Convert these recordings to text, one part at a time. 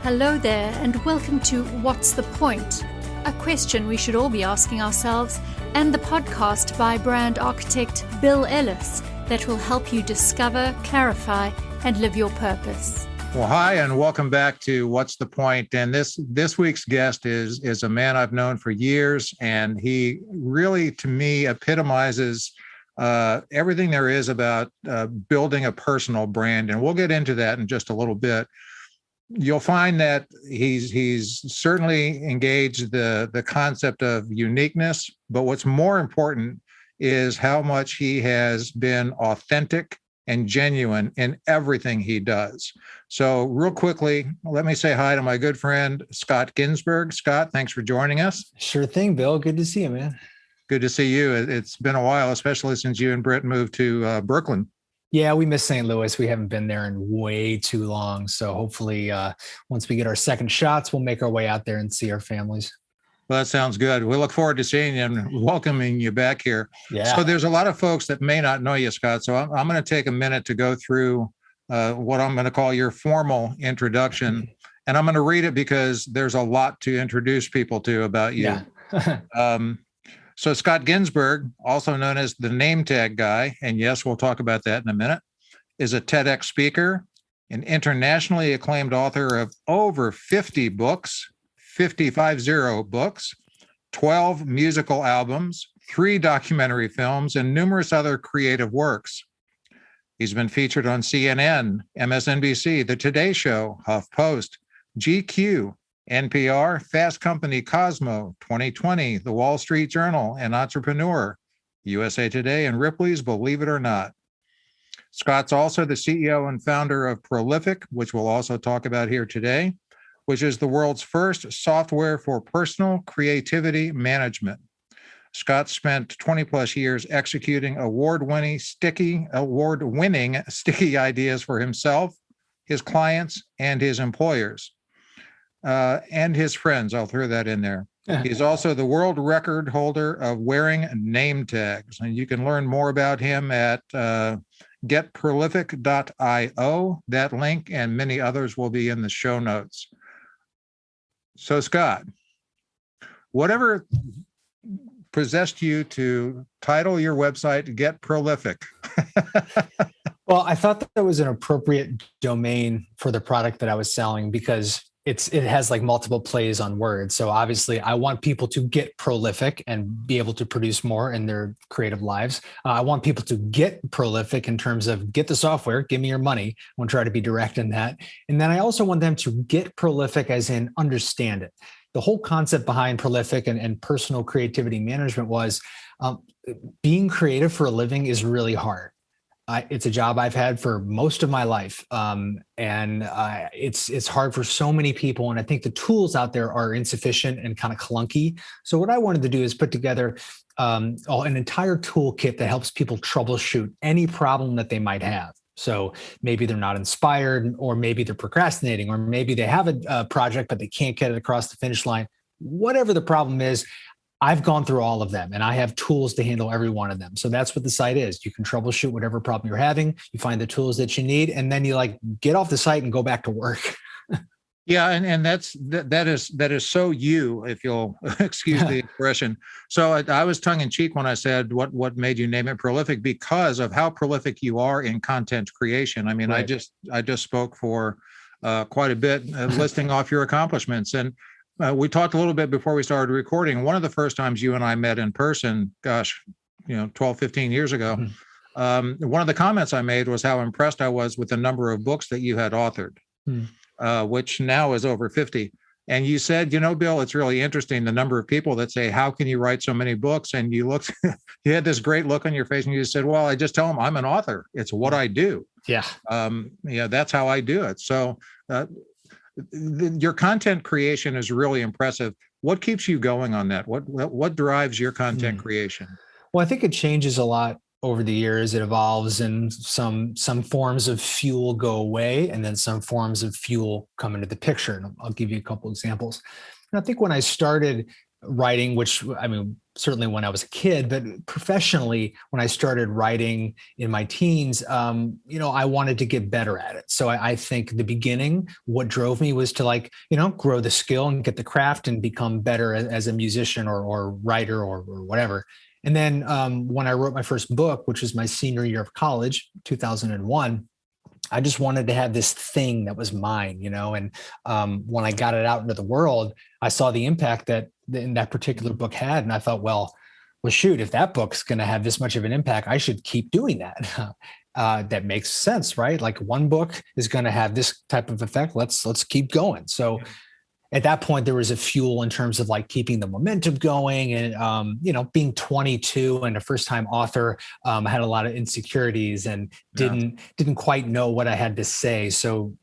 Hello there, and welcome to What's the Point? A question we should all be asking ourselves, and the podcast by brand architect Bill Ellis that will help you discover, clarify, and live your purpose. Well, hi, and welcome back to What's the Point? And this week's guest is a man I've known for years, and he really, to me, epitomizes everything there is about building a personal brand. And we'll get into that in just a little bit. You'll find that he's certainly engaged the concept of uniqueness, but what's more important is how much he has been authentic and genuine in everything he does. So real quickly, let me say hi to my good friend, Scott Ginsberg. Scott, thanks for joining us. Sure thing, Bill. Good to see you, man. Good to see you. It's been a while, especially since you and Britt moved to Brooklyn. Yeah, we miss St. Louis. We haven't been there in way too long. So hopefully once we get our second shots, we'll make our way out there and see our families. Well, that sounds good. We look forward to seeing you and welcoming you back here. Yeah. So there's a lot of folks that may not know you, Scott. So I'm going to take a minute to go through what I'm going to call your formal introduction. And I'm going to read it because there's a lot to introduce people to about you. Yeah. So Scott Ginsberg, also known as the Nametag guy, and yes, we'll talk about that in a minute, is a TEDx speaker, an internationally acclaimed author of over 50 books, 50 books, 12 musical albums, 3 documentary films, and numerous other creative works. He's been featured on CNN, MSNBC, The Today Show, HuffPost, GQ, NPR, Fast Company, Cosmo, 2020, The Wall Street Journal, and Entrepreneur, USA Today, and Ripley's Believe It or Not. Scott's also the CEO and founder of Prolific, which we'll also talk about here today, which is the world's first software for personal creativity management. Scott spent 20 plus years executing award-winning sticky ideas for himself, his clients, and his employers. And his friends, I'll throw that in there. He's also the world record holder of wearing name tags. And you can learn more about him at getprolific.io. That link and many others will be in the show notes. So, Scott, whatever possessed you to title your website Get Prolific? Well, I thought that was an appropriate domain for the product that I was selling because it has like multiple plays on words. So obviously I want people to get prolific and be able to produce more in their creative lives. I want people to get prolific in terms of get the software, give me your money. I want to try to be direct in that. And then I also want them to get prolific as in understand it. The whole concept behind prolific and personal creativity management was being creative for a living is really hard. It's a job I've had for most of my life. It's hard for so many people. And I think the tools out there are insufficient and kind of clunky. So what I wanted to do is put together an entire toolkit that helps people troubleshoot any problem that they might have. So maybe they're not inspired, or maybe they're procrastinating, or maybe they have a project, but they can't get it across the finish line. Whatever the problem is, I've gone through all of them and I have tools to handle every one of them. So that's what the site is. You can troubleshoot whatever problem you're having. You find the tools that you need, and then you get off the site and go back to work. Yeah. And that is so you, if you'll excuse the expression. So I was tongue in cheek when I said what made you name it Prolific, because of how prolific you are in content creation. I mean, right. I just spoke for quite a bit listing off your accomplishments. And we talked a little bit before we started recording. One of the first times you and I met in person, 12, 15 years ago, one of the comments I made was how impressed I was with the number of books that you had authored, which now is over 50. And you said, Bill, it's really interesting, the number of people that say, how can you write so many books? And you looked, you had this great look on your face and you said, well, I just tell them I'm an author. It's what I do. Yeah. That's how I do it. So, your content creation is really impressive. What keeps you going on that? What drives your content creation? Well, I think it changes a lot over the years. It evolves, and some forms of fuel go away, and then some forms of fuel come into the picture. And I'll give you a couple examples. And I think when I started writing, which I mean, certainly when I was a kid, but professionally, when I started writing in my teens, I wanted to get better at it. So I think the beginning, what drove me was to grow the skill and get the craft and become better as a musician or writer or whatever. And then when I wrote my first book, which was my senior year of college, 2001, I just wanted to have this thing that was mine, and when I got it out into the world, I saw the impact that that particular book had. And I thought, well, shoot, if that book's going to have this much of an impact, I should keep doing that. That makes sense, right? Like one book is going to have this type of effect. Let's keep going. So at that point, there was a fuel in terms of like keeping the momentum going and, being 22 and a first time author, I had a lot of insecurities and didn't quite know what I had to say. So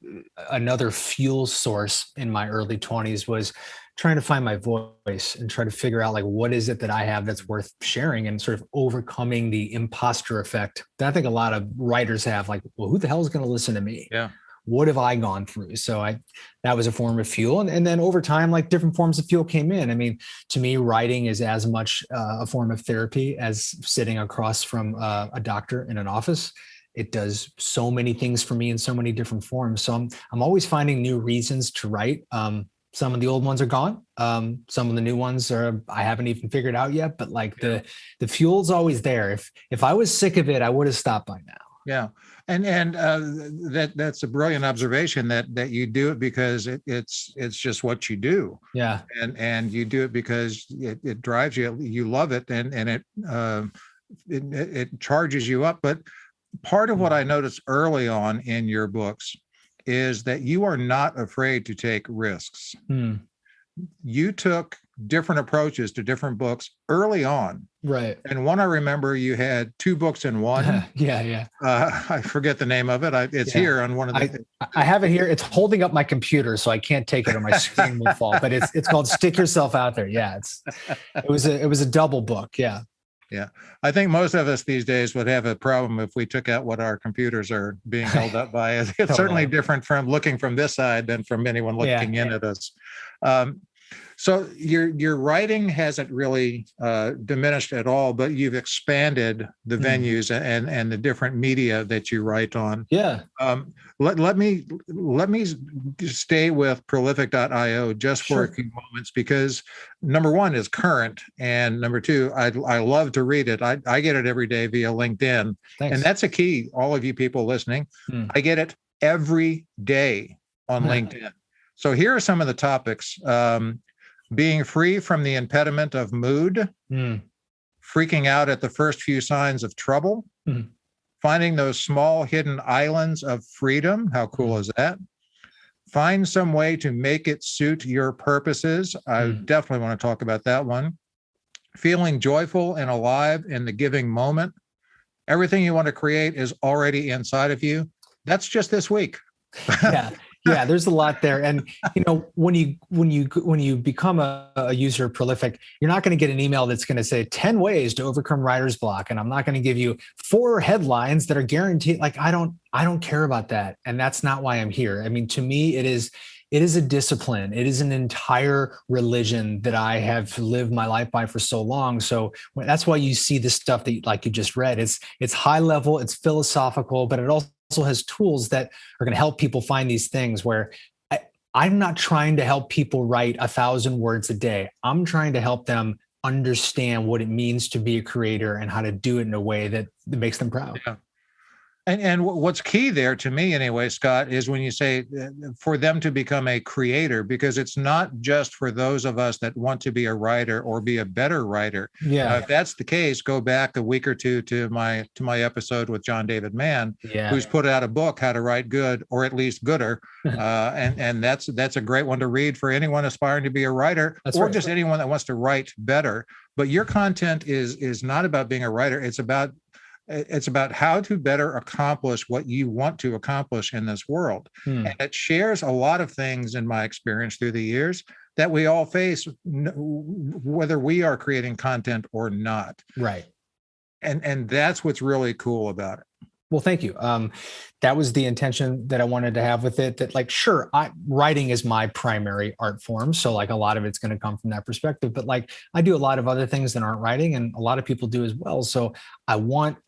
another fuel source in my early 20s was trying to find my voice and try to figure out like, what is it that I have that's worth sharing and sort of overcoming the imposter effect that I think a lot of writers have, like, well, who the hell is going to listen to me? Yeah. What have I gone through? So that was a form of fuel. And then over time, like different forms of fuel came in. I mean, to me, writing is as much a form of therapy as sitting across from a doctor in an office. It does so many things for me in so many different forms. So I'm always finding new reasons to write. Some of the old ones are gone. Some of the new ones I haven't even figured out yet, but like the fuel's always there. If I was sick of it, I would have stopped by now. Yeah. And that's a brilliant observation that you do it because it's just what you do. Yeah. And you do it because it drives you, you love it and it charges you up. But part of what I noticed early on in your books is that you are not afraid to take risks. You took different approaches to different books early on. Right. And one, I remember you had 2 books in one. Yeah. I forget the name of it. It's here on one of the. I have it here. It's holding up my computer, so I can't take it or my screen will fall. But it's called Stick Yourself Out There. Yeah, it was a double book. Yeah. Yeah. I think most of us these days would have a problem if we took out what our computers are being held up by. It's certainly different from looking from this side than from anyone looking in at us. So your writing hasn't really diminished at all, but you've expanded the venues and the different media that you write on. Yeah. Let me stay with prolific.io just for a few moments, because number one is current, and number two, I love to read it. I get it every day via LinkedIn. Thanks. And that's a key. All of you people listening, I get it every day on LinkedIn. So here are some of the topics. Being free from the impediment of mood, freaking out at the first few signs of trouble, finding those small hidden islands of freedom. How cool is that? Find some way to make it suit your purposes. I definitely want to talk about that one. Feeling joyful and alive in the giving moment. Everything you want to create is already inside of you. That's just this week. Yeah, there's a lot there. And, when you become a user of Prolific, you're not going to get an email that's going to say 10 ways to overcome writer's block. And I'm not going to give you 4 headlines that are guaranteed. Like, I don't care about that. And that's not why I'm here. I mean, to me, it is a discipline. It is an entire religion that I have lived my life by for so long. So that's why you see the stuff that like you just read. It's high level, it's philosophical, but it also has tools that are going to help people find these things where I'm not trying to help people write 1,000 words a day. I'm trying to help them understand what it means to be a creator and how to do it in a way that makes them proud. Yeah. And what's key there to me anyway, Scott, is when you say for them to become a creator, because it's not just for those of us that want to be a writer or be a better writer. Yeah. If that's the case, go back a week or two to my episode with John David Mann, who's put out a book, How to Write Good, or at least gooder. And that's a great one to read for anyone aspiring to be a writer, just anyone that wants to write better. But your content is not about being a writer. It's about how to better accomplish what you want to accomplish in this world. And it shares a lot of things in my experience through the years that we all face, whether we are creating content or not. Right. And that's what's really cool about it. Well, thank you. That was the intention that I wanted to have with it. That like, sure, writing is my primary art form. So like a lot of it's going to come from that perspective. But like I do a lot of other things that aren't writing, and a lot of people do as well. So I want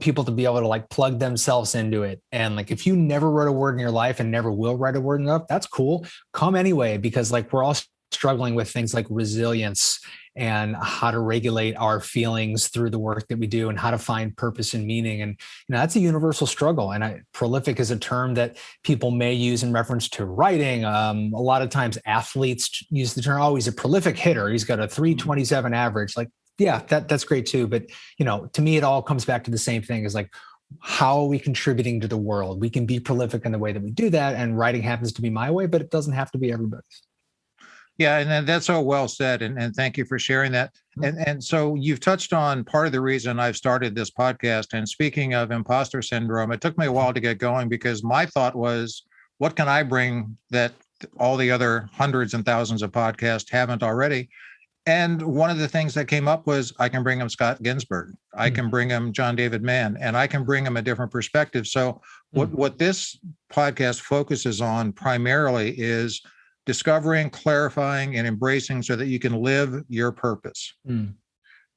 people to be able to like plug themselves into it. And like, if you never wrote a word in your life and never will write a word in your life, that's cool. Come anyway, because like we're all struggling with things like resilience and how to regulate our feelings through the work that we do and how to find purpose and meaning. And that's a universal struggle. And prolific is a term that people may use in reference to writing. A lot of times athletes use the term, oh, he's a prolific hitter. He's got a 327 average. Like, yeah, that's great too. But, to me, it all comes back to the same thing is like, how are we contributing to the world? We can be prolific in the way that we do that. And writing happens to be my way, but it doesn't have to be everybody's. Yeah, and that's so well said, and thank you for sharing that. And so you've touched on part of the reason I've started this podcast. And speaking of imposter syndrome, it took me a while to get going because my thought was, what can I bring that all the other hundreds and thousands of podcasts haven't already? And one of the things that came up was I can bring him Scott Ginsberg, I can bring him John David Mann, and I can bring him a different perspective. So what this podcast focuses on primarily is discovering, clarifying, and embracing so that you can live your purpose.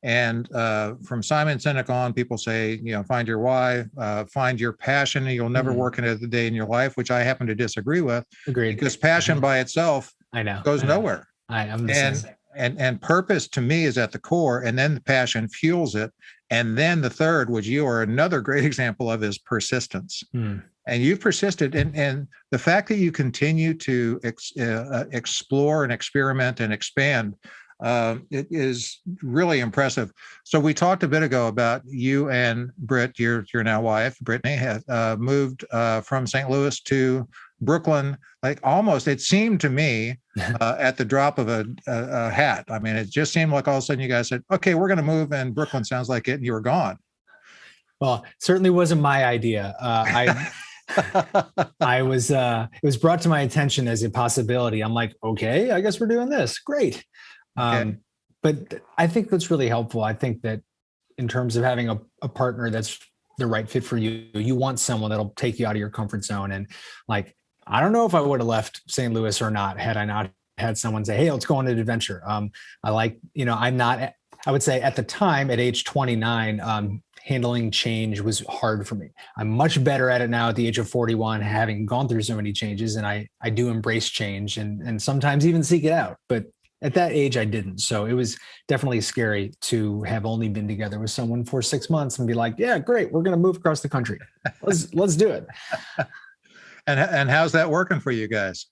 And from Simon Sinek on, people say, find your why, find your passion, and you'll never work another day in your life, which I happen to disagree with. Agreed. Because passion by itself goes nowhere. I'm the same. And purpose to me is at the core, and then the passion fuels it. And then the third, which you are another great example of, is persistence. And you've persisted, and the fact that you continue to explore and experiment and expand, it is really impressive. So we talked a bit ago about you and Britt, your now wife, Brittany, had moved from St. Louis to Brooklyn, like almost, it seemed to me, at the drop of a hat. I mean, it just seemed like all of a sudden you guys said, okay, we're going to move, and Brooklyn sounds like it, and you were gone. Well, certainly wasn't my idea. It was brought to my attention as a possibility. I'm like, okay, I guess we're doing this. Great. Okay. But I think that's really helpful. I think that in terms of having a partner that's the right fit for you, you want someone that'll take you out of your comfort zone. And like, I don't know if I would have left St. Louis or not, had I not had someone say, hey, let's go on an adventure. I would say at the time at age 29, handling change was hard for me. I'm much better at it now at the age of 41, having gone through so many changes, and I do embrace change and sometimes even seek it out. But at that age, I didn't. So it was definitely scary to have only been together with someone for 6 months and be like, yeah, great, we're going to move across the country. Let's do it. And how's that working for you guys?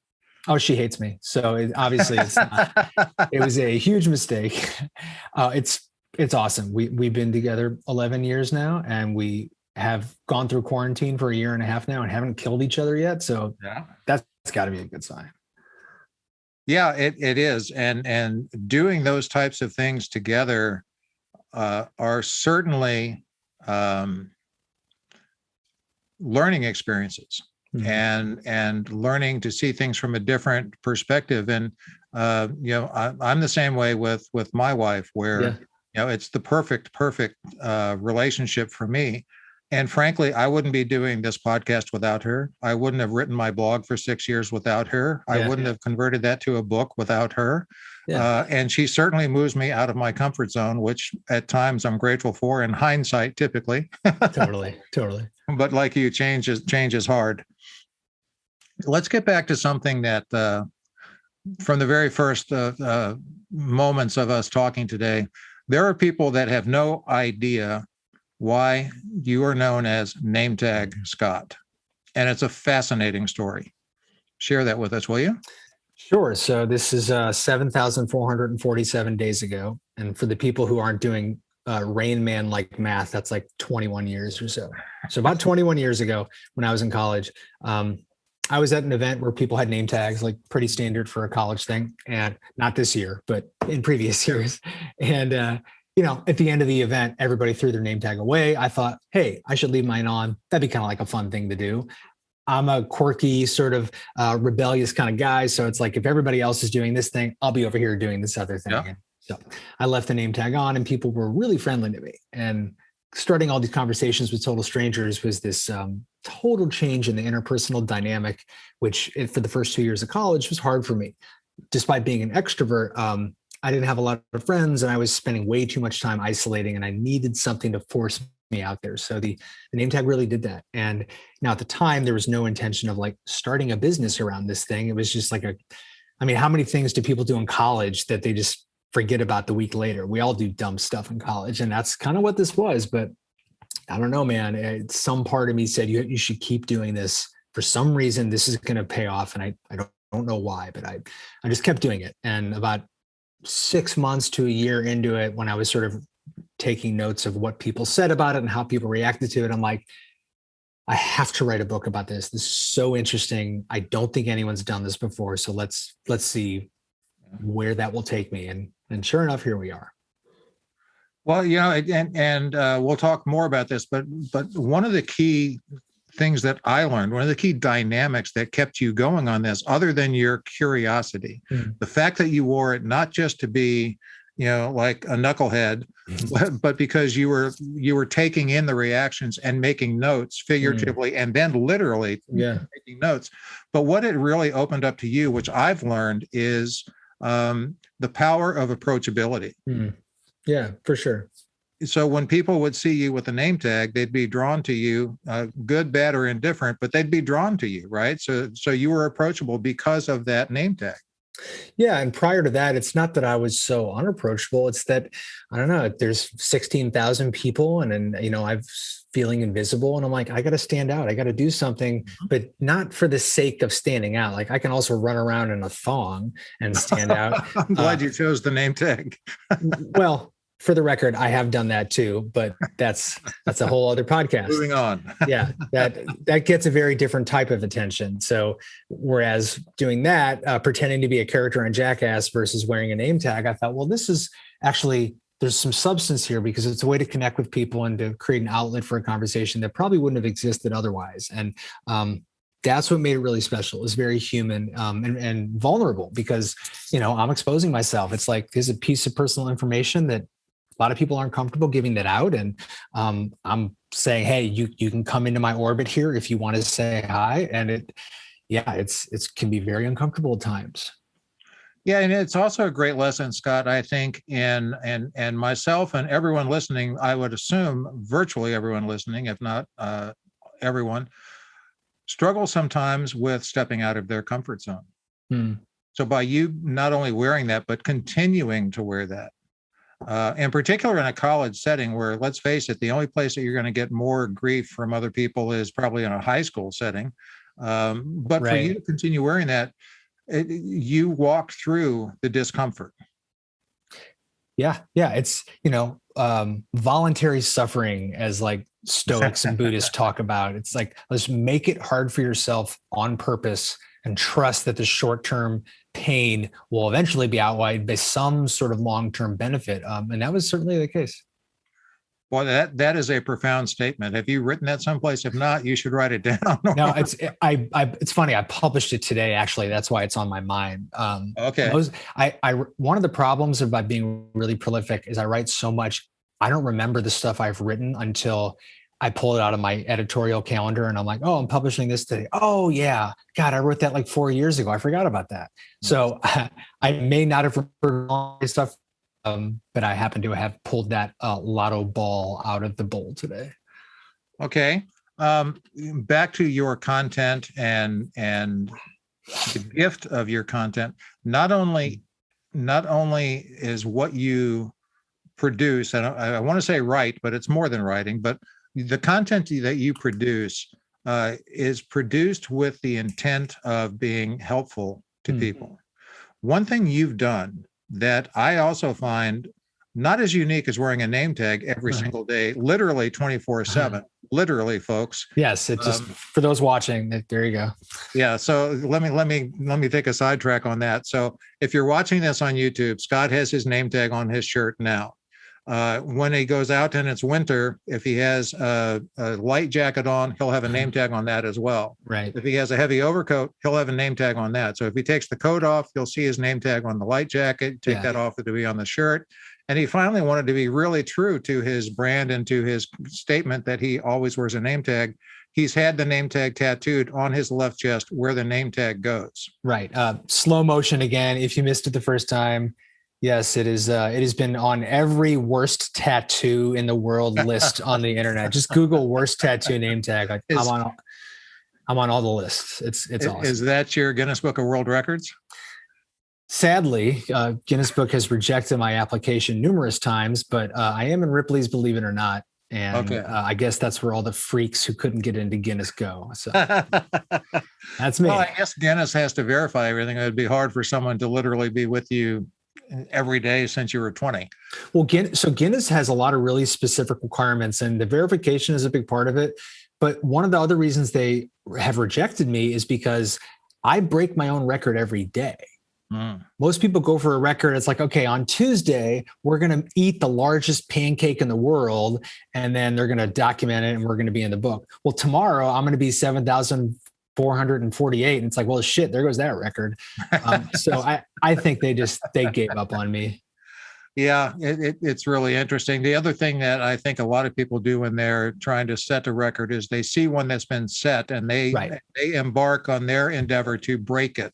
Oh, she hates me. So it's not. It was a huge mistake. It's awesome. We've been together 11 years now, and we have gone through quarantine for 1.5 years now and haven't killed each other yet. So that's got to be a good sign. Yeah, it is. And doing those types of things together are certainly learning experiences. And learning to see things from a different perspective. And I'm the same way with my wife, where it's the perfect relationship for me. And frankly, I wouldn't be doing this podcast without her. I wouldn't have written my blog for 6 years without her. I wouldn't have converted that to a book without her. And she certainly moves me out of my comfort zone, which at times I'm grateful for, in hindsight, typically. Totally. But like you, change is hard. Let's get back to something that from the very first moments of us talking today, there are people that have no idea why you are known as Nametag Scott. And it's a fascinating story. Share that with us, will you? Sure. So this is 7,447 days ago. And for the people who aren't doing Rain Man like math, that's like 21 years or so. So about 21 years ago, when I was in college, I was at an event where people had name tags, like pretty standard for a college thing, and not this year, but in previous years. And, at the end of the event, everybody threw their name tag away. I thought, hey, I should leave mine on. That'd be kind of like a fun thing to do. I'm a quirky, sort of rebellious kind of guy. So it's like, if everybody else is doing this thing, I'll be over here doing this other thing. Yeah. So I left the name tag on, and people were really friendly to me. And starting all these conversations with total strangers was this total change in the interpersonal dynamic, which for the first 2 years of college was hard for me. Despite being an extrovert, I didn't have a lot of friends and I was spending way too much time isolating, and I needed something to force me out there. So the name tag really did that. And now at the time, there was no intention of like starting a business around this thing. It was just like how many things do people do in college that they just forget about the week later? We all do dumb stuff in college, and that's kind of what this was. But I don't know, man. Some part of me said you should keep doing this. For some reason, this is going to pay off, and I don't know why, but I just kept doing it. And about 6 months to a year into it, when I was sort of taking notes of what people said about it and how people reacted to it, I'm like, I have to write a book about this. This is so interesting. I don't think anyone's done this before. So let's see where that will take me. And sure enough, here we are. Well, and we'll talk more about this, but one of the key things that I learned, one of the key dynamics that kept you going on this, other than your curiosity, the fact that you wore it not just to be, like a knucklehead, but because you were taking in the reactions and making notes figuratively and then literally making notes. But what it really opened up to you, which I've learned, is the power of approachability. Yeah, for sure. So when people would see you with a name tag, they'd be drawn to you, good, bad, or indifferent, but they'd be drawn to you, right? So you were approachable because of that name tag. Yeah. And prior to that, it's not that I was so unapproachable. It's that, I don't know, there's 16,000 people and then, I'm feeling invisible and I'm like, I got to stand out. I got to do something, but not for the sake of standing out. Like I can also run around in a thong and stand out. I'm glad you chose the name tag. Well, for the record, I have done that too, but that's a whole other podcast. Moving on. Yeah, that gets a very different type of attention. So whereas doing that, pretending to be a character on Jackass versus wearing a name tag, I thought, well, this is actually, there's some substance here because it's a way to connect with people and to create an outlet for a conversation that probably wouldn't have existed otherwise. And that's what made it really special. It was very human and vulnerable because, I'm exposing myself. It's like, there's a piece of personal information that a lot of people aren't comfortable giving that out. And I'm saying, hey, you can come into my orbit here if you want to say hi. And it can be very uncomfortable at times. Yeah. And it's also a great lesson, Scott, I think, and myself and everyone listening, I would assume virtually everyone listening, if not everyone, struggle sometimes with stepping out of their comfort zone. So by you not only wearing that, but continuing to wear that, in particular in a college setting where, let's face it, the only place that you're going to get more grief from other people is probably in a high school setting. But for you to continue wearing that, you walked through the discomfort. Yeah. It's, voluntary suffering, as like Stoics and Buddhists talk about. It's like, let's make it hard for yourself on purpose and trust that the short-term pain will eventually be outweighed by some sort of long-term benefit. And that was certainly the case. Well, that is a profound statement. Have you written that someplace? If not, you should write it down. No, it's funny. I published it today. Actually, that's why it's on my mind. Okay. One of the problems about being really prolific is I write so much. I don't remember the stuff I've written until I pull it out of my editorial calendar and I'm like, oh, I'm publishing this today. Oh yeah. God, I wrote that like 4 years ago. I forgot about that. So I may not have remembered all this stuff, but I happen to have pulled that lotto ball out of the bowl today. Okay. Back to your content and the gift of your content. Not only is what you produce, and I want to say write, but it's more than writing, but the content that you produce is produced with the intent of being helpful to people. One thing you've done that I also find not as unique as wearing a name tag every single day, literally 24/7, literally, folks. Yes, it just for those watching, there you go. Yeah. So let me take a sidetrack on that. So if you're watching this on YouTube, Scott has his name tag on his shirt now. When he goes out and it's winter, if he has a light jacket on, he'll have a name tag on that as well. Right. If he has a heavy overcoat, he'll have a name tag on that. So if he takes the coat off, you'll see his name tag on the light jacket. Take that off, it'll be on the shirt. And he finally wanted to be really true to his brand and to his statement that he always wears a name tag. He's had the name tag tattooed on his left chest where the name tag goes. Right. Slow motion again. If you missed it the first time, yes, it is. It has been on every worst tattoo in the world list on the internet. Just Google worst tattoo name tag. I'm on all the lists. It's awesome. Is that your Guinness Book of World Records? Sadly, Guinness Book has rejected my application numerous times, but I am in Ripley's Believe It or Not. And Okay. I guess that's where all the freaks who couldn't get into Guinness go. So that's me. Well, I guess Guinness has to verify everything. It would be hard for someone to literally be with you every day since you were 20. Well, Guinness has a lot of really specific requirements, and the verification is a big part of it. But one of the other reasons they have rejected me is because I break my own record every day. Most people go for a record. It's like, okay, on Tuesday, we're going to eat the largest pancake in the world, and then they're going to document it and we're going to be in the book. Well, tomorrow I'm going to be 7,448. And it's like, well, shit, there goes that record. So I think they gave up on me. Yeah, it's really interesting. The other thing that I think a lot of people do when they're trying to set a record is they see one that's been set and they embark on their endeavor to break it.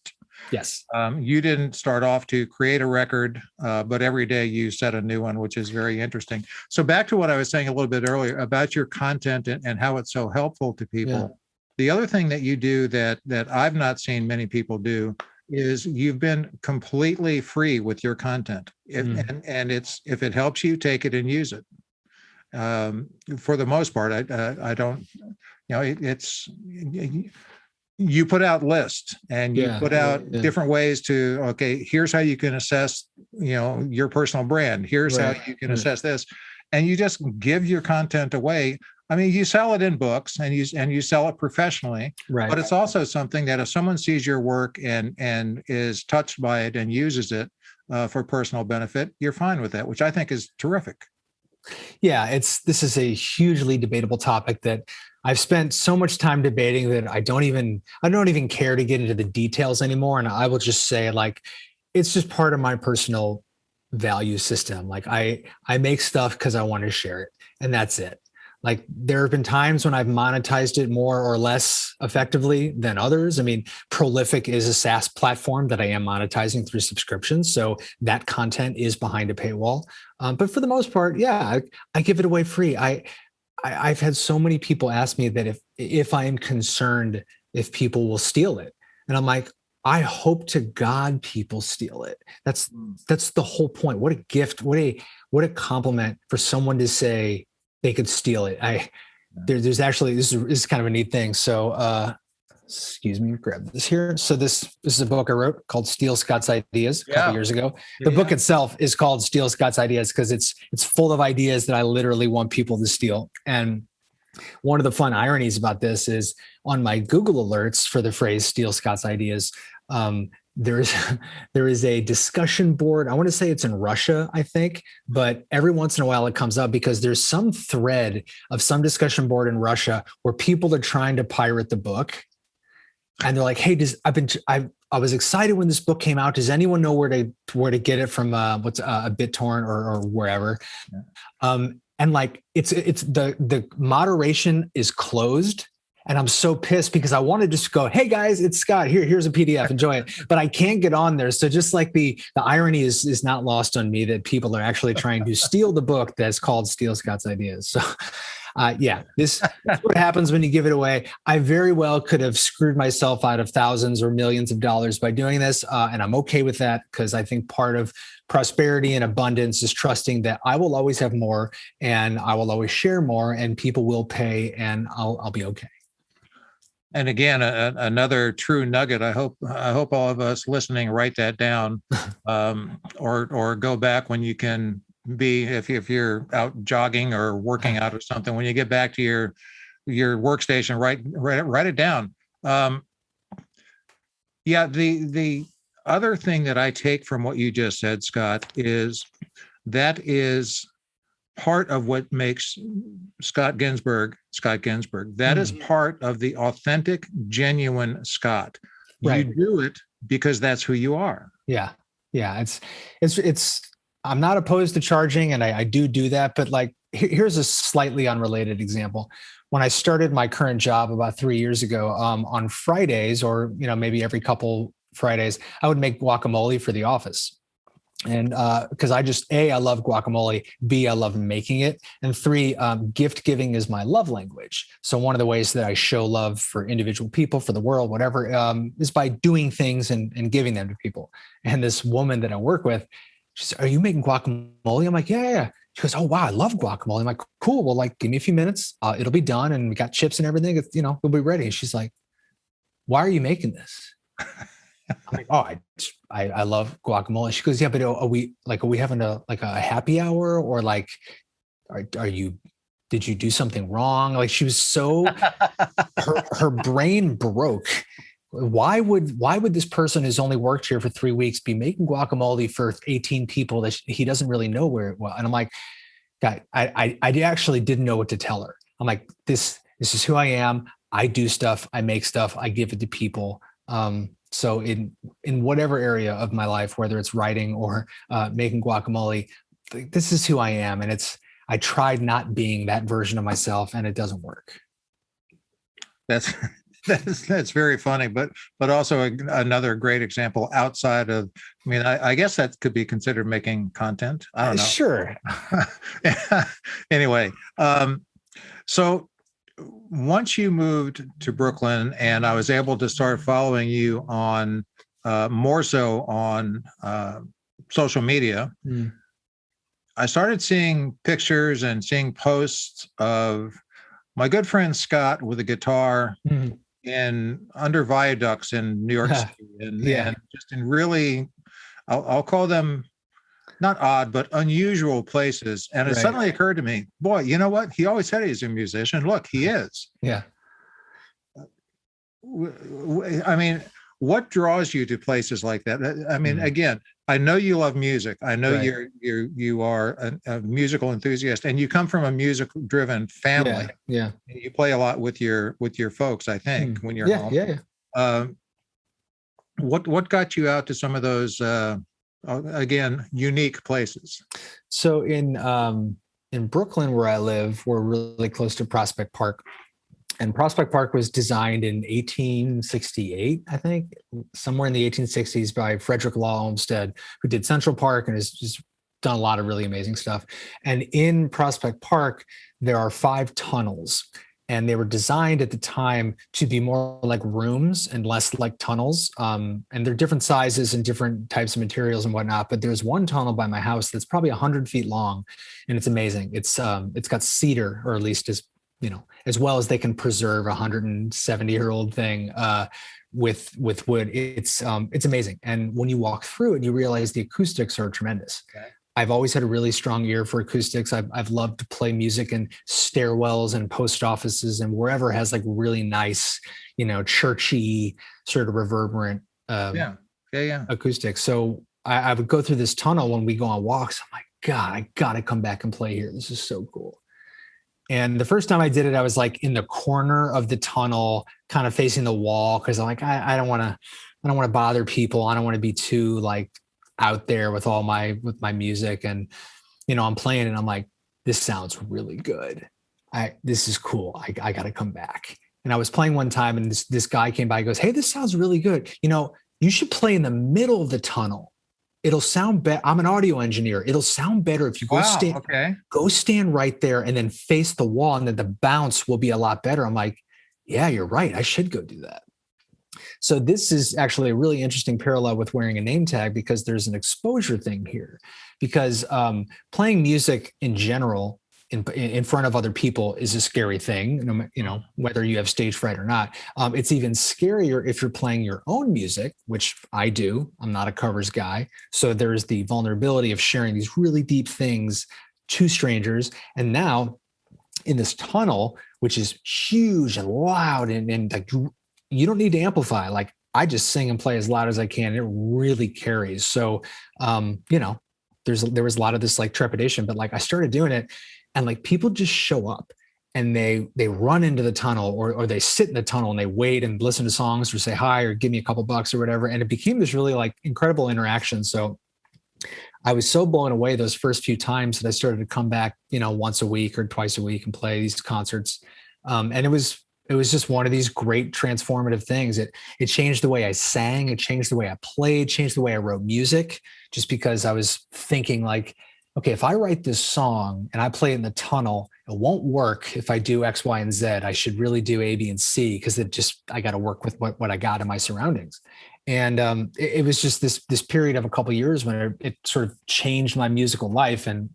Yes. You didn't start off to create a record, but every day you set a new one, which is very interesting. So back to what I was saying a little bit earlier about your content and how it's so helpful to people. Yeah. The other thing that you do that I've not seen many people do is you've been completely free with your content. And it's, if it helps you, take it and use it. For the most part, I don't, it's, you put out lists and you put out different ways to, okay, here's how you can assess, your personal brand. Here's how you can assess this. And you just give your content away. I mean, you sell it in books and you sell it professionally, but it's also something that if someone sees your work and is touched by it and uses it for personal benefit, you're fine with that, which I think is terrific. Yeah, this is a hugely debatable topic that I've spent so much time debating that I don't even care to get into the details anymore. And I will just say, like, it's just part of my personal value system. Like I make stuff because I want to share it, and that's it. Like there have been times when I've monetized it more or less effectively than others. I mean, Prolific is a SaaS platform that I am monetizing through subscriptions. So that content is behind a paywall. But for the most part, I give it away free. I've had so many people ask me that if I am concerned if people will steal it. And I'm like, I hope to God people steal it. That's the whole point. What a gift, what a compliment for someone to say they could steal it. There's actually, this is kind of a neat thing. So excuse me, grab this here. So this is a book I wrote called Steal Scott's Ideas a couple years ago. The book itself is called Steal Scott's Ideas because it's full of ideas that I literally want people to steal. And one of the fun ironies about this is on my Google alerts for the phrase Steal Scott's Ideas, there is a discussion board. I want to say it's in Russia, I think, but every once in a while it comes up because there's some thread of some discussion board in Russia where people are trying to pirate the book. And they're like, hey, I was excited when this book came out. Does anyone know where to get it from? What's a BitTorrent or wherever? Yeah. And like, it's the moderation is closed. And I'm so pissed because I want to just go, hey guys, it's Scott. Here's a PDF, enjoy it. But I can't get on there. So just like the irony is not lost on me that people are actually trying to steal the book that's called Steal Scott's Ideas. So that's what happens when you give it away. I very well could have screwed myself out of thousands or millions of dollars by doing this. And I'm okay with that because I think part of prosperity and abundance is trusting that I will always have more and I will always share more and people will pay and I'll be okay. And again, another true nugget. I hope all of us listening write that down, or go back when you can be, if you're out jogging or working out or something. When you get back to your workstation, write it down. The other thing that I take from what you just said, Scott, is part of what makes Scott Ginsberg. That is part of the authentic, genuine Scott. Right. You do it because that's who you are. Yeah. It's I'm not opposed to charging, and I do that, but like here's a slightly unrelated example. When I started my current job about 3 years ago, on Fridays, or maybe every couple Fridays, I would make guacamole for the office. And because I love guacamole, B, I love making it, and three, gift giving is my love language. So one of the ways that I show love for individual people, for the world, whatever, is by doing things and giving them to people. And this woman that I work with, she says, "Are you making guacamole?" I'm like, yeah. She goes, "Oh wow, I love guacamole." I'm like, "Cool. Well, like, give me a few minutes. It'll be done, and we got chips and everything. It'll be ready." And she's like, "Why are you making this?" I'm like, "Oh, I love guacamole." She goes, "Yeah, but are we having a happy hour, or like, did you do something wrong?" Like, she was so, her brain broke. Why would this person who's only worked here for 3 weeks be making guacamole for 18 people that he doesn't really know where it was? And I'm like, God, I actually didn't know what to tell her. I'm like, this is who I am. I do stuff. I make stuff. I give it to people. So in whatever area of my life, whether it's writing or making guacamole, this is who I am. And I tried not being that version of myself, and it doesn't work. That's very funny, but also another great example outside of, I mean, I guess that could be considered making content. I don't know. Sure. Anyway, so once you moved to Brooklyn, and I was able to start following you on more so on social media, I started seeing pictures and seeing posts of my good friend Scott with a guitar in under viaducts in New York City, and just in really, I'll call them not odd, but unusual places. And it suddenly occurred to me, boy, you know what? He always said he's a musician. Look, he is. Yeah. I mean, what draws you to places like that? I mean, again, I know you love music. I know you are a musical enthusiast, and you come from a music-driven family. Yeah. You play a lot with your folks, I think, when you're home. Yeah. What got you out to some of those again, unique places? So in Brooklyn, where I live, we're really close to Prospect Park. And Prospect Park was designed in 1868, I think, somewhere in the 1860s by Frederick Law Olmsted, who did Central Park and has just done a lot of really amazing stuff. And in Prospect Park, there are 5 tunnels. And they were designed at the time to be more like rooms and less like tunnels. And they're different sizes and different types of materials and whatnot. But there's one tunnel by my house that's probably 100 feet long, and it's amazing. It's got cedar, or at least as well as they can preserve a 170-year-old thing with wood. It's amazing. And when you walk through it, you realize the acoustics are tremendous. Okay. I've always had a really strong ear for acoustics. I've loved to play music in stairwells and post offices and wherever has like really nice, churchy sort of reverberant acoustics. So I would go through this tunnel when we go on walks. I'm like, God, I gotta come back and play here. This is so cool. And the first time I did it, I was like in the corner of the tunnel, kind of facing the wall, because I'm like, I don't want to bother people. I don't want to be too like out there with my music. And I'm playing, and I'm like, this sounds really good. This is cool. I got to come back. And I was playing one time, and this guy came by and goes, "Hey, this sounds really good. You should play in the middle of the tunnel. It'll sound better." I'm an audio engineer. It'll sound better if you go stand right there and then face the wall, and then the bounce will be a lot better. I'm like, yeah, you're right. I should go do that. So this is actually a really interesting parallel with wearing a name tag, because there's an exposure thing here. Because playing music in general in front of other people is a scary thing, whether you have stage fright or not. It's even scarier if you're playing your own music, which I do. I'm not a covers guy. So there's the vulnerability of sharing these really deep things to strangers. And now in this tunnel, which is huge and loud, and like, you don't need to amplify. Like, I just sing and play as loud as I can. It really carries. So, there was a lot of this like trepidation, but like I started doing it, and like people just show up, and they run into the tunnel, or they sit in the tunnel and they wait and listen to songs or say hi or give me a couple bucks or whatever. And it became this really like incredible interaction. So I was so blown away those first few times that I started to come back, once a week or twice a week and play these concerts. And it was just one of these great transformative things. It changed the way I sang. It changed the way I played, changed the way I wrote music, just because I was thinking like, okay, if I write this song and I play it in the tunnel, it won't work if I do X, Y, and Z. I should really do A, B, and C, because I got to work with what I got in my surroundings. And it was just this period of a couple of years when it sort of changed my musical life. And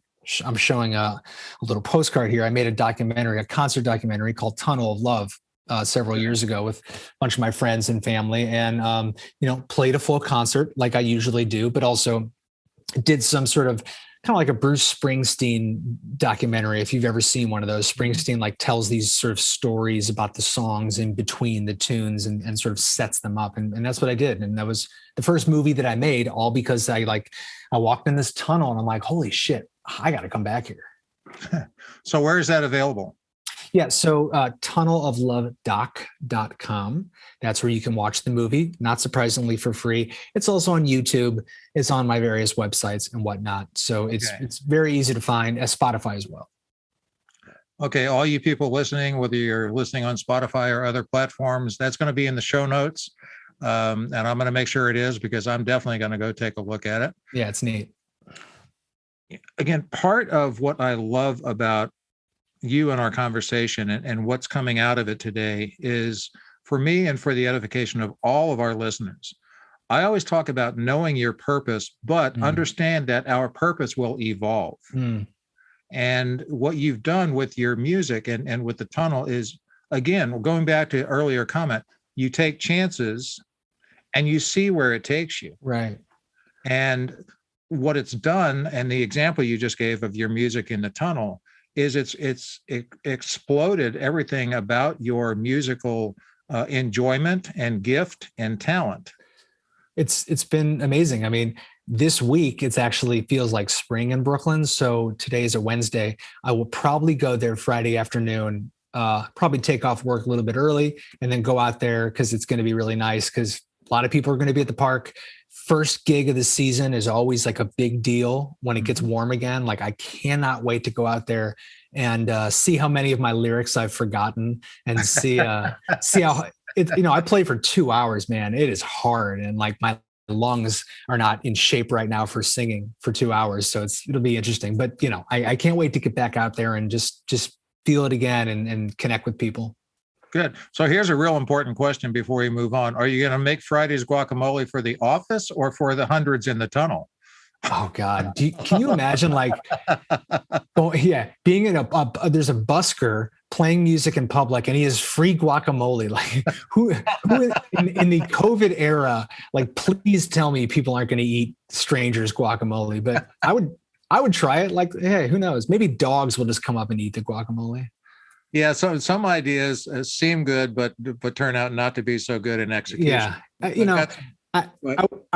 I'm showing a little postcard here. I made a concert documentary called Tunnel of Love several years ago with a bunch of my friends and family, and played a full concert like I usually do, but also did some sort of kind of like a Bruce Springsteen documentary. If you've ever seen one of those, Springsteen like tells these sort of stories about the songs in between the tunes and sort of sets them up. And that's what I did. And that was the first movie that I made, all because I walked in this tunnel and I'm like, holy shit, I got to come back here. So where is that available? Yeah. So tunneloflovedoc.com. That's where you can watch the movie, not surprisingly for free. It's also on YouTube. It's on my various websites and whatnot. So it's very easy to find, as Spotify as well. Okay. All you people listening, whether you're listening on Spotify or other platforms, that's going to be in the show notes. And I'm going to make sure it is, because I'm definitely going to go take a look at it. Yeah, it's neat. Again, part of what I love about you and our conversation and what's coming out of it today is, for me and for the edification of all of our listeners, I always talk about knowing your purpose, but understand that our purpose will evolve. And what you've done with your music and with the tunnel is, again, going back to earlier comment, you take chances and you see where it takes you. Right. And what it's done, and the example you just gave of your music in the tunnel, is it exploded everything about your musical enjoyment and gift and talent. It's been amazing. I mean, this week it's actually feels like spring in Brooklyn. So today is a Wednesday. I will probably go there Friday afternoon, probably take off work a little bit early and then go out there, because it's going to be really nice, because a lot of people are going to be at the park. First gig of the season is always like a big deal when it gets warm again. Like, I cannot wait to go out there and see how many of my lyrics I've forgotten, and see how it, I play for 2 hours, man. It is hard. And like, my lungs are not in shape right now for singing for 2 hours. So it'll be interesting, but I can't wait to get back out there and just feel it again and connect with people. Good. So here's a real important question before we move on. Are you going to make Friday's guacamole for the office or for the hundreds in the tunnel? Oh God. Can you imagine being in there's a busker playing music in public and he has free guacamole. Like who in the COVID era, like, please tell me people aren't going to eat strangers guacamole, but I would try it. Like, hey, who knows? Maybe dogs will just come up and eat the guacamole. Yeah, so some ideas seem good, but turn out not to be so good in execution. Yeah, I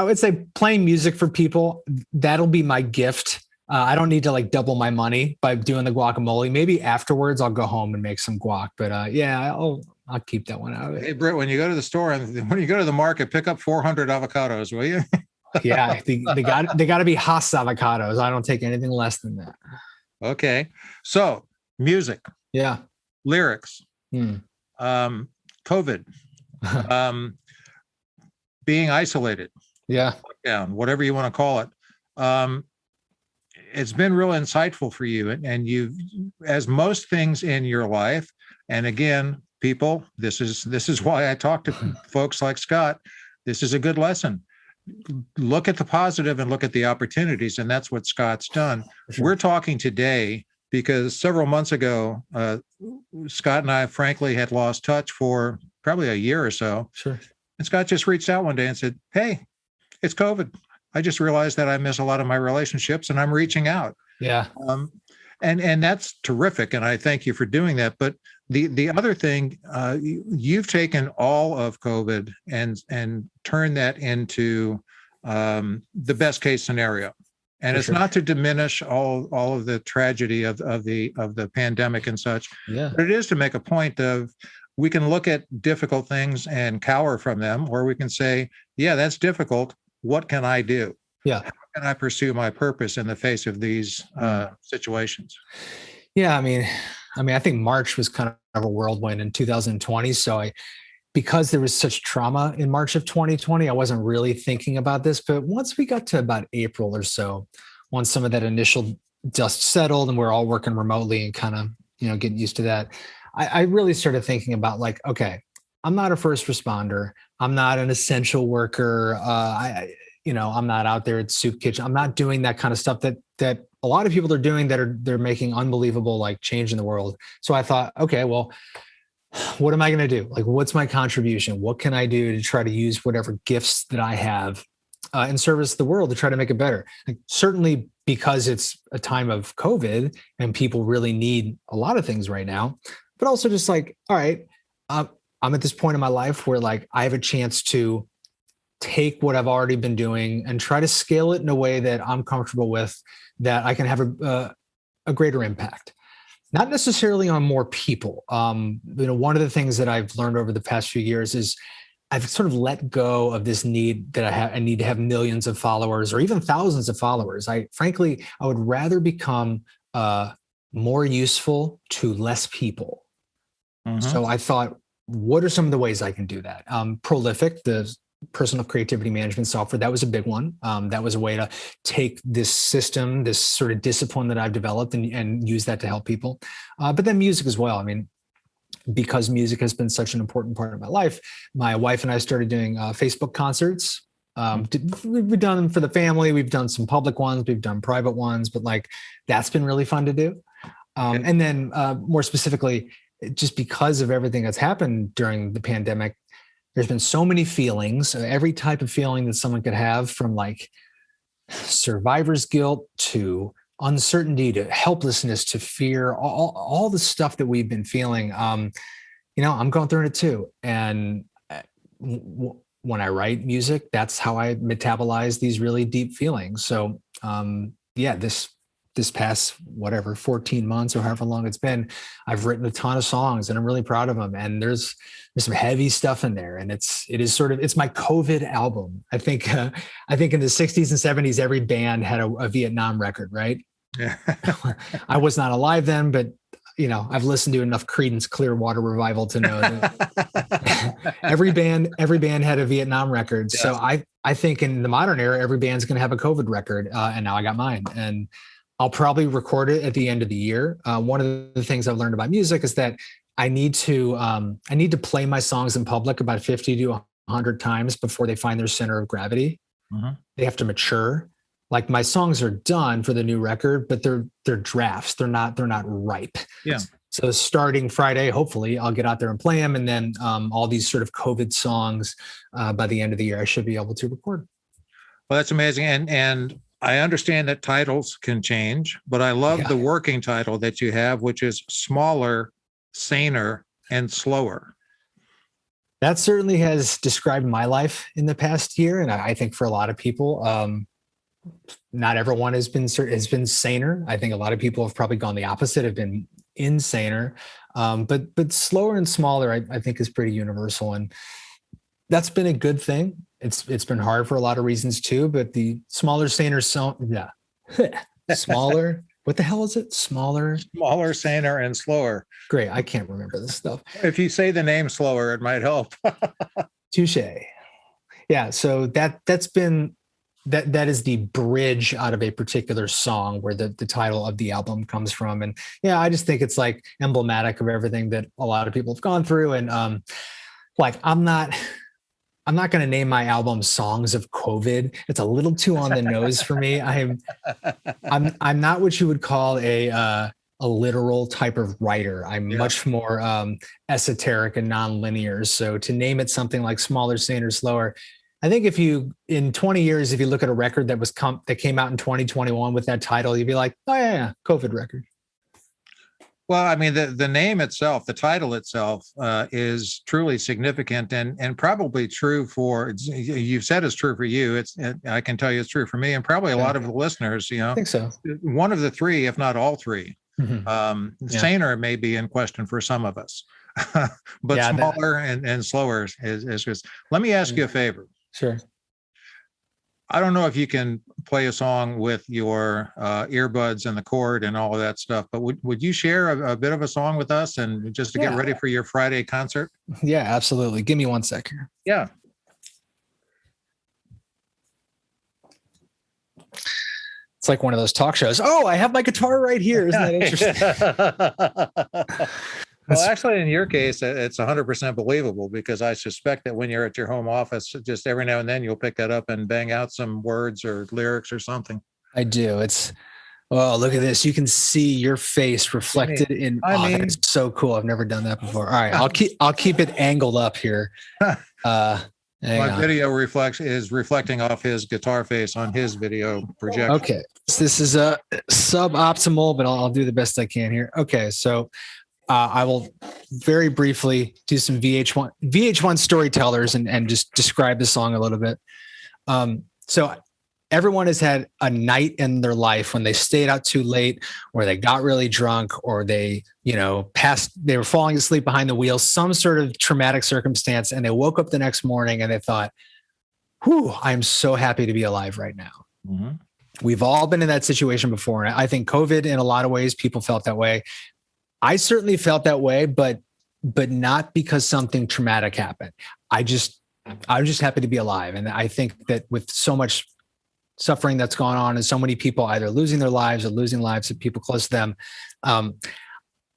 would say playing music for people, that'll be my gift. I don't need to like double my money by doing the guacamole. Maybe afterwards I'll go home and make some guac. But I'll keep that one out of it. Hey, Britt, when you go to the store and when you go to the market, pick up 400 avocados, will you? Yeah, they got to be Haas avocados. I don't take anything less than that. Okay, so music. Yeah. Lyrics, COVID, being isolated, lockdown, whatever you want to call it. It's been real insightful for you, and you've, as most things in your life. And again, people, this is why I talk to folks like Scott. This is a good lesson. Look at the positive and look at the opportunities, and that's what Scott's done. Sure. We're talking today because several months ago, Scott and I, frankly, had lost touch for probably a year or so. Sure. And Scott just reached out one day and said, "Hey, it's COVID. I just realized that I miss a lot of my relationships, and I'm reaching out." Yeah. And that's terrific, and I thank you for doing that. But the other thing, you've taken all of COVID and turned that into the best case scenario. And it's not to diminish all of the tragedy of the pandemic and such, but it is to make a point of, we can look at difficult things and cower from them, or we can say, yeah, that's difficult. What can I do? Yeah. can I pursue my purpose in the face of these situations? Yeah, I think March was kind of a whirlwind in 2020. So because there was such trauma in March of 2020, I wasn't really thinking about this. But once we got to about April or so, once some of that initial dust settled and we're all working remotely and kind of, getting used to that, I really started thinking about like, okay, I'm not a first responder. I'm not an essential worker. I'm not out there at soup kitchen. I'm not doing that kind of stuff that a lot of people are doing they're making unbelievable like change in the world. So I thought, okay, well, what am I going to do? Like, what's my contribution? What can I do to try to use whatever gifts that I have in service of the world to try to make it better? Like, certainly because it's a time of COVID and people really need a lot of things right now, but also just like, all right, I'm at this point in my life where like I have a chance to take what I've already been doing and try to scale it in a way that I'm comfortable with, that I can have a greater impact. Not necessarily on more people. One of the things that I've learned over the past few years is I've sort of let go of this need that I need to have millions of followers or even thousands of followers. I would rather become more useful to less people. Mm-hmm. So I thought, what are some of the ways I can do that? Prolific, the personal creativity management software, that was a big one. That was a way to take this system, this sort of discipline that I've developed and use that to help people. But then music as well. Because music has been such an important part of my life, my wife and I started doing Facebook concerts. We've done them for the family. We've done some public ones. We've done private ones, but like that's been really fun to do. And then more specifically, just because of everything that's happened during the pandemic, there's been so many feelings, every type of feeling that someone could have, from like survivor's guilt to uncertainty to helplessness to fear, all the stuff that we've been feeling. I'm going through it too. And when I write music, that's how I metabolize these really deep feelings. So this past 14 months or however long it's been, I've written a ton of songs and I'm really proud of them. And there's some heavy stuff in there. And it's my COVID album. I think in the 60s and 70s, every band had a Vietnam record, right? Yeah. I was not alive then, but I've listened to enough Creedence Clearwater Revival to know that every band had a Vietnam record. Yeah. So I think in the modern era, every band's going to have a COVID record. And now I got mine. And I'll probably record it at the end of the year. One of the things I've learned about music is that I need to play my songs in public about 50 to 100 times before they find their center of gravity. Mm-hmm. They have to mature. Like my songs are done for the new record, but they're drafts. They're not ripe. Yeah. So starting Friday, hopefully I'll get out there and play them. And then all these sort of COVID songs by the end of the year, I should be able to record. Well, that's amazing. And I understand that titles can change, but I love the working title that you have, which is Smaller, Saner, and Slower. That certainly has described my life in the past year. And I think for a lot of people, not everyone has been saner. I think a lot of people have probably gone the opposite, have been insaner. But slower and smaller, I think, is pretty universal. And that's been a good thing. It's been hard for a lot of reasons too, but the smaller, saner, smaller. What the hell is it? Smaller, saner, and slower. Great. I can't remember this stuff. If you say the name slower, it might help. Touche. Yeah. So that's been that is the bridge out of a particular song where the title of the album comes from. And yeah, I just think it's like emblematic of everything that a lot of people have gone through. And I'm not going to name my album Songs of COVID. It's a little too on the nose for me. I'm not what you would call a literal type of writer. I'm much more esoteric and nonlinear. So to name it something like Smaller, Saner, Slower, I think in 20 years, if you look at a record that came out in 2021 with that title, you'd be like, oh yeah, COVID record. Well, the name itself, the title itself, is truly significant and probably true for, you've said it's true for you. I can tell you it's true for me and probably a lot of the listeners, I think so. One of the three, if not all three. Mm-hmm. Saner may be in question for some of us, but smaller and slower is. Let me ask you a favor. Sure. I don't know if you can play a song with your earbuds and the cord and all of that stuff. But would you share a bit of a song with us and just to get ready for your Friday concert? Yeah, absolutely. Give me 1 sec here. Yeah. It's like one of those talk shows. Oh, I have my guitar right here. Isn't that interesting? Well, actually, in your case, it's 100% believable because I suspect that when you're at your home office, just every now and then you'll pick that up and bang out some words or lyrics or something. I do. Oh, look at this. You can see your face reflected in. That's so cool. I've never done that before. All right. I'll keep it angled up here. My video is reflecting off his guitar face on his video projector. Okay. So this is a suboptimal, but I'll do the best I can here. Okay. So I will very briefly do some VH1 storytellers and just describe the song a little bit. So everyone has had a night in their life when they stayed out too late, or they got really drunk, or they were falling asleep behind the wheel, some sort of traumatic circumstance, and they woke up the next morning and they thought, "Whew, I'm so happy to be alive right now." Mm-hmm. We've all been in that situation before, and I think COVID, in a lot of ways, people felt that way. I certainly felt that way, but not because something traumatic happened. I was just happy to be alive. And I think that with so much suffering that's gone on and so many people either losing their lives or losing lives of people close to them,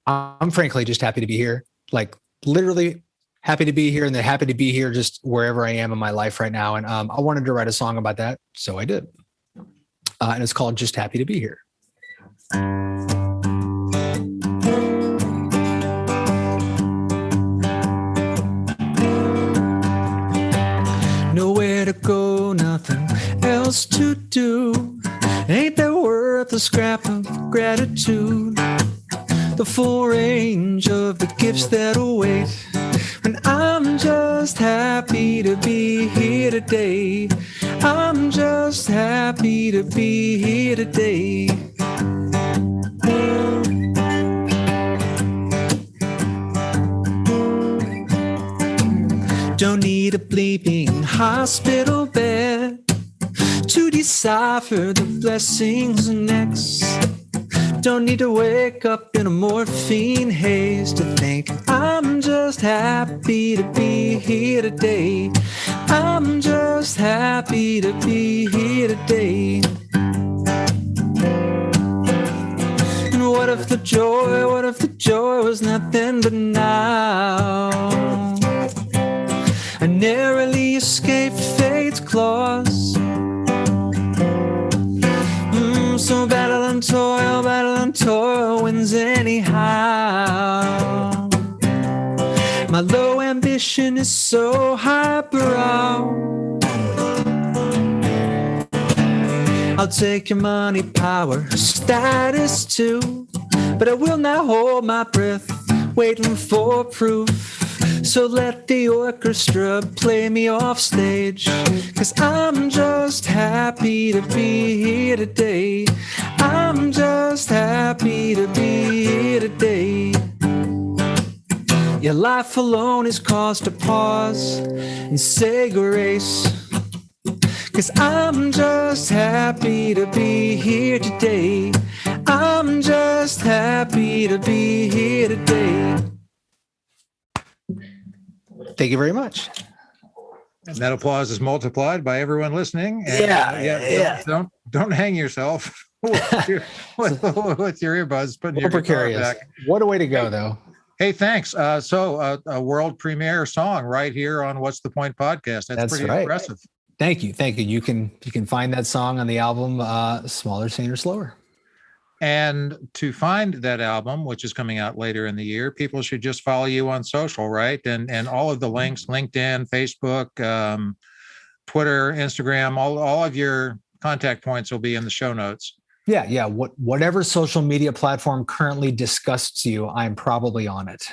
I'm frankly just happy to be here. Like literally happy to be here, and they're happy to be here just wherever I am in my life right now. And I wanted to write a song about that, so I did. And it's called Just Happy to Be Here. Nowhere to go, nothing else to do. Ain't that worth a scrap of gratitude? The full range of the gifts that await. And I'm just happy to be here today. I'm just happy to be here today. Don't need a bleeping hospital bed to decipher the blessings next. Don't need to wake up in a morphine haze to think I'm just happy to be here today. I'm just happy to be here today. And what if the joy was nothing but now? I narrowly escaped fate's claws. So battle and toil wins anyhow. My low ambition is so highbrow. I'll take your money, power, status too, but I will not hold my breath, waiting for proof. So let the orchestra play me off stage, 'cause I'm just happy to be here today. I'm just happy to be here today. Your life alone is cause to pause and say grace, 'cause I'm just happy to be here today. I'm just happy to be here today. Thank you very much. And that applause is multiplied by everyone listening. And, yeah. Don't hang yourself with your earbuds. Putting your guitar back. What a way to go, though. Hey, thanks. So a world premiere song right here on What's the Point podcast. That's pretty impressive. Thank you. You can find that song on the album Smaller, Saner, Slower. And to find that album, which is coming out later in the year, people should just follow you on social, right? And all of the links, LinkedIn, Facebook, Twitter, Instagram, all of your contact points will be in the show notes. Yeah. Whatever social media platform currently disgusts you, I'm probably on it.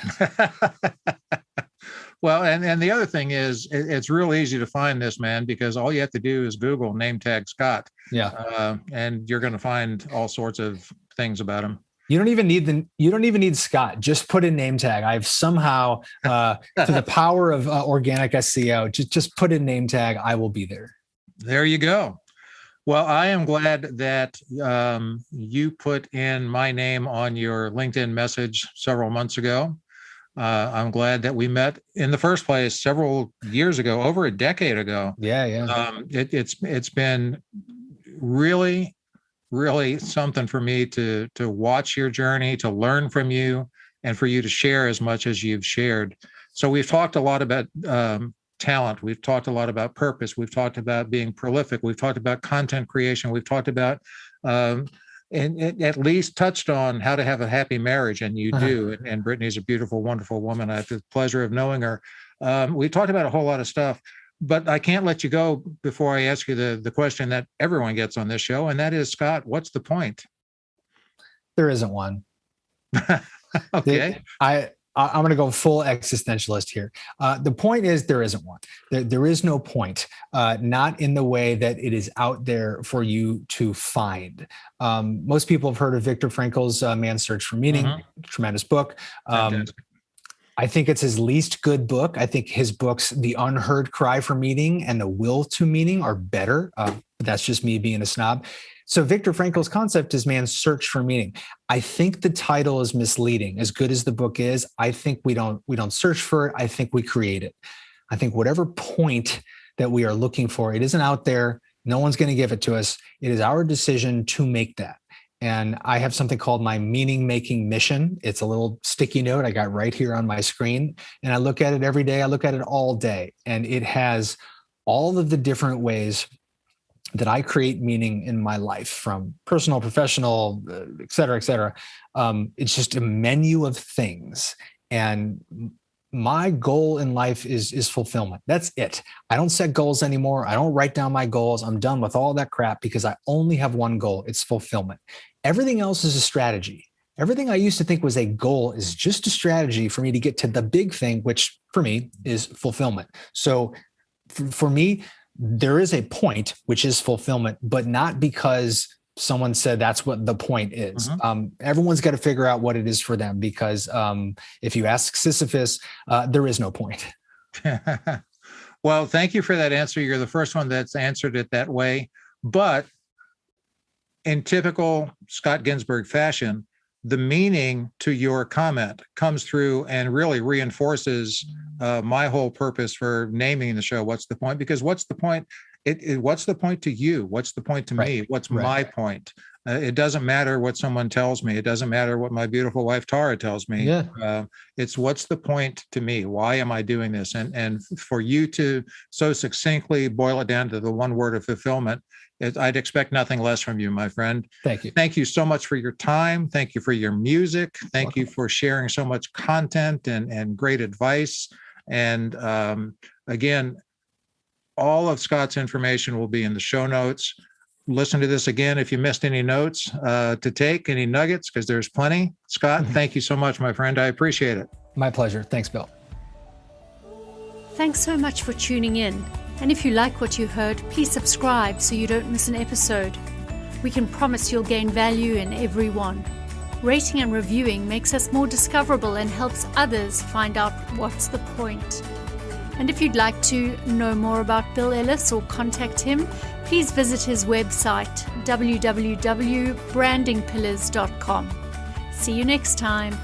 Well, and the other thing is, it's real easy to find this man, because all you have to do is Google Nametag Scott. Yeah. And you're going to find all sorts of things about him. You don't even need Scott. Just put in name tag. I've somehow, to the power of organic SEO, just put in name tag. I will be there. There you go. Well, I am glad that you put in my name on your LinkedIn message several months ago. I'm glad that we met in the first place several years ago, over a decade ago. Yeah. It's been really, really something for me to watch your journey, to learn from you, and for you to share as much as you've shared. So we've talked a lot about talent. We've talked a lot about purpose. We've talked about being prolific. We've talked about content creation. We've talked about, and at least touched on how to have a happy marriage, and you do. And Brittany's a beautiful, wonderful woman. I have the pleasure of knowing her. We talked about a whole lot of stuff, but I can't let you go before I ask you the question that everyone gets on this show, and that is, Scott, what's the point? There isn't one. Okay. I'm going to go full existentialist here. The point is there isn't one. There is no point, not in the way that it is out there for you to find. Most people have heard of Viktor Frankl's Man's Search for Meaning, tremendous book. I think it's his least good book. I think his books, The Unheard Cry for Meaning and The Will to Meaning, are better. That's just me being a snob. So Viktor Frankl's concept is man's search for meaning. I think the title is misleading. As good as the book is, I think we don't search for it. I think we create it. I think whatever point that we are looking for, it isn't out there. No one's going to give it to us. It is our decision to make that. And I have something called my meaning-making mission. It's a little sticky note I got right here on my screen. And I look at it every day. I look at it all day. And it has all of the different ways that I create meaning in my life, from personal, professional, et cetera, et cetera. It's just a menu of things. And my goal in life is fulfillment. That's it. I don't set goals anymore. I don't write down my goals. I'm done with all that crap because I only have one goal. It's fulfillment. Everything else is a strategy. Everything I used to think was a goal is just a strategy for me to get to the big thing, which for me is fulfillment. So for me, there is a point, which is fulfillment, but not because someone said that's what the point is. Everyone's got to figure out what it is for them, because if you ask Sisyphus, there is no point. Well, thank you for that answer. You're the first one that's answered it that way. But in typical Scott Ginsberg fashion, the meaning to your comment comes through and really reinforces my whole purpose for naming the show What's the Point? Because what's the point? What's the point to you? What's the point to me? What's my point? It doesn't matter what someone tells me. It doesn't matter what my beautiful wife Tara tells me. It's what's the point to me? Why am I doing this? And for you to so succinctly boil it down to the one word of fulfillment, I'd expect nothing less from you, my friend. Thank you. Thank you so much for your time. Thank you for your music. Thank you for sharing so much content and great advice. And again, all of Scott's information will be in the show notes. Listen to this again if you missed any notes to take, any nuggets, because there's plenty. Scott, thank you so much, my friend. I appreciate it. My pleasure. Thanks, Bill. Thanks so much for tuning in. And if you like what you heard, please subscribe so you don't miss an episode. We can promise you'll gain value in every one. Rating and reviewing makes us more discoverable and helps others find out what's the point. And if you'd like to know more about Bill Ellis or contact him, please visit his website, www.brandingpillars.com. See you next time.